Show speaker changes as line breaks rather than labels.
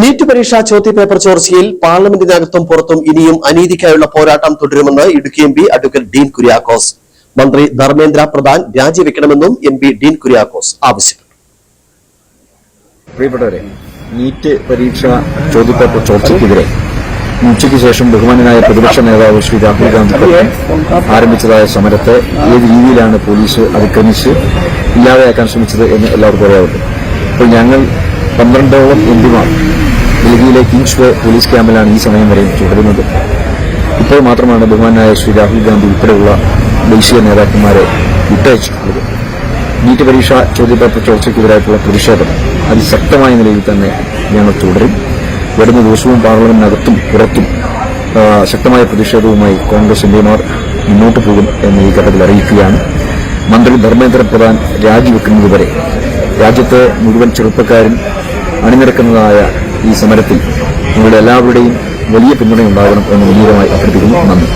NEET പരീക്ഷാ ചോദ്യപേപ്പർ ചോർച്ചയിൽ പാർലമെന്റിനകത്തും പുറത്തും ഇനിയും അനീതിക്കായുള്ള പോരാട്ടം തുടരുമെന്ന് ഇടുക്കി എംപി അഡ്വക്കേറ്റ് ഡീൻ കുര്യാക്കോസ്. മന്ത്രി ധർമ്മേന്ദ്ര പ്രധാൻ രാജിവെക്കണമെന്നും എംപി ഡീൻ കുര്യാക്കോസ് ആവശ്യപ്പെട്ടു.
പ്രിയപ്പെട്ടവരെ, നീറ്റ് പരീക്ഷാ ചോദ്യപേപ്പർ ചോർച്ചയ്ക്കെതിരെ ഉച്ചയ്ക്ക് ശേഷം ബഹുമാനനായ പ്രതിപക്ഷ നേതാവ് ശ്രീ രാഹുൽ ഗാന്ധി ആരംഭിച്ചതായ സമരത്തെ ഏത് രീതിയിലാണ് പോലീസ് അതിക്രമിച്ച് ഇല്ലാതെയാക്കാൻ ശ്രമിച്ചത് എന്ന് എല്ലാവർക്കും അറിയാവുന്നു. ഇപ്പോൾ ഞങ്ങൾ 12ഓളം എംപിമാർ ഡൽഹിയിലെ കിങ്സ് വേ പോലീസ് ക്യാമ്പിലാണ് ഈ സമയം വരെ തുടരുന്നത്. ഇപ്പോൾ മാത്രമാണ് ബഹുമാനായ ശ്രീ രാഹുൽ ഗാന്ധി ഉൾപ്പെടെയുള്ള ദേശീയ നേതാക്കന്മാരെ വിട്ടയച്ചിട്ടുള്ളത്. നീറ്റ് പരീക്ഷാ ചോദ്യപേപ്പർ ചോർച്ചയ്ക്കെതിരായിട്ടുള്ള പ്രതിഷേധം അതിശക്തമായ നിലയിൽ തന്നെ ഞങ്ങൾ തുടരും. വരുന്ന ദിവസവും പാർലമെന്റിനകത്തും പുറത്തും ശക്തമായ പ്രതിഷേധവുമായി കോൺഗ്രസ് എംപിമാർ മുന്നോട്ട് പോകും എന്ന് ഈ ഘട്ടത്തിൽ അറിയിക്കുകയാണ്. മന്ത്രി ധർമ്മേന്ദ്ര പ്രധാൻ രാജിവെക്കുന്നതുവരെ രാജ്യത്തെ മുഴുവൻ ചെറുപ്പക്കാരും അണിനിരക്കുന്നതായ ഈ സമരത്തിൽ നിങ്ങളുടെ എല്ലാവരുടെയും വലിയ പിന്തുണയുണ്ടാകണം എന്ന് വിനീതമായി അഭ്യർത്ഥിക്കുന്നു. നന്ദി.